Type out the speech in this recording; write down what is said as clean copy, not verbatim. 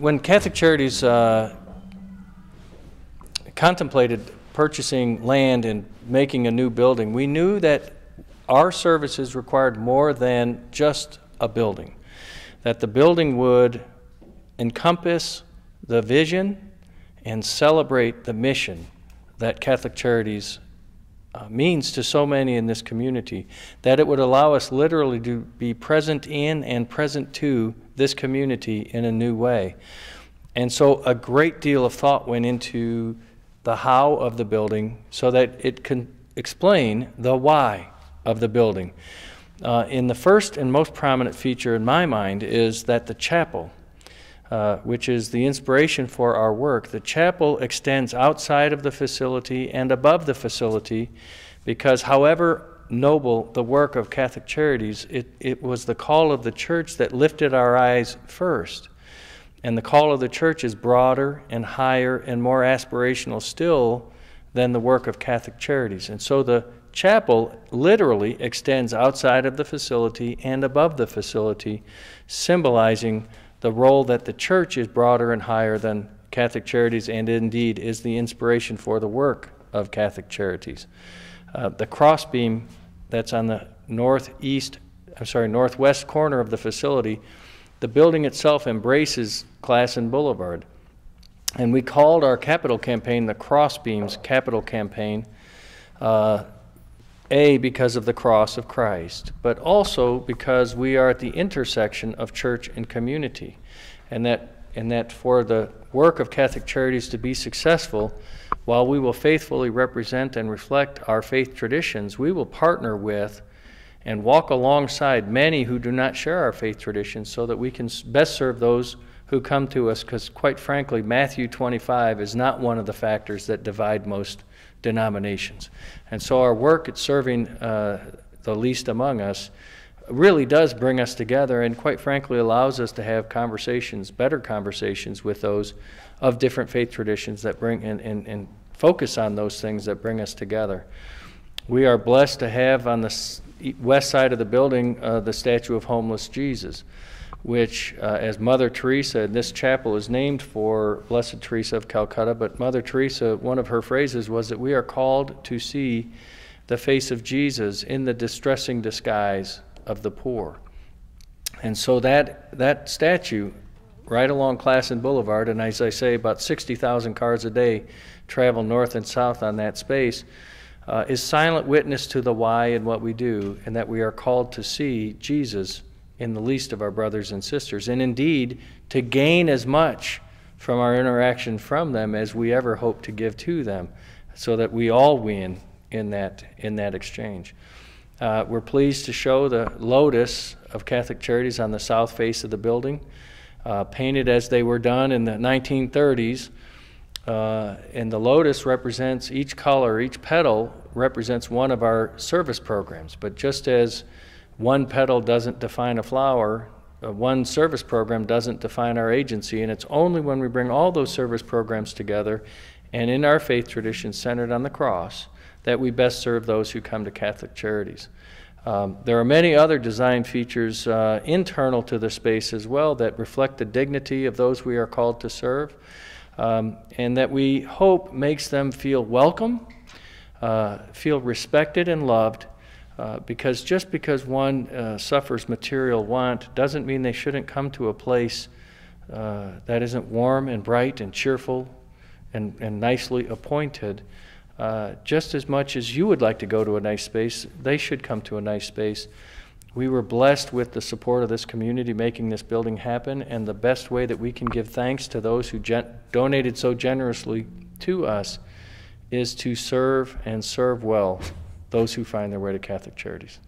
when Catholic Charities contemplated purchasing land and making a new building, we knew that our services required more than just a building, that the building would encompass the vision and celebrate the mission that Catholic Charities means to so many in this community, that it would allow us literally to be present in and present to this community in a new way. And so a great deal of thought went into the how of the building so that it can explain the why of the building. In the first and most prominent feature in my mind is that the chapel, which is the inspiration for our work, the chapel extends outside of the facility and above the facility, because however noble the work of Catholic Charities, it was the call of the church that lifted our eyes first. And the call of the church is broader and higher and more aspirational still than the work of Catholic Charities. And so the chapel literally extends outside of the facility and above the facility, symbolizing the role that the church is broader and higher than Catholic Charities, and indeed is the inspiration for the work of Catholic Charities. The crossbeam that's on the northwest corner of the facility, the building itself embraces Classen Blvd. And we called our capital campaign the Crossbeams Capital Campaign, because of the cross of Christ, but also because we are at the intersection of church and community, and that for the work of Catholic Charities to be successful, while we will faithfully represent and reflect our faith traditions, we will partner with and walk alongside many who do not share our faith traditions so that we can best serve those who come to us, because quite frankly, Matthew 25 is not one of the factors that divide most denominations. And so our work at serving the least among us really does bring us together, and quite frankly allows us to have conversations, better conversations with those of different faith traditions that bring and focus on those things that bring us together. We are blessed to have on the west side of the building the statue of Homeless Jesus, which, as Mother Teresa, and this chapel is named for Blessed Teresa of Calcutta, but Mother Teresa, one of her phrases was that we are called to see the face of Jesus in the distressing disguise of the poor. And so that statue right along Classen Blvd, and as I say, about 60,000 cars a day travel north and south on that space, is silent witness to the why and what we do, and that we are called to see Jesus in the least of our brothers and sisters, and indeed to gain as much from our interaction from them as we ever hope to give to them, so that we all win in that exchange. We're pleased to show the lotus of Catholic Charities on the south face of the building, painted as they were done in the 1930s. And the lotus represents, each color, each petal represents one of our service programs. But just as one petal doesn't define a flower, one service program doesn't define our agency, and it's only when we bring all those service programs together and in our faith tradition centered on the cross that we best serve those who come to Catholic Charities. There are many other design features internal to the space as well that reflect the dignity of those we are called to serve, and that we hope makes them feel welcome, feel respected and loved, because just because one suffers material want doesn't mean they shouldn't come to a place that isn't warm and bright and cheerful and nicely appointed. Just as much as you would like to go to a nice space, they should come to a nice space. We were blessed with the support of this community making this building happen, and the best way that we can give thanks to those who donated so generously to us is to serve and serve well those who find their way to Catholic Charities.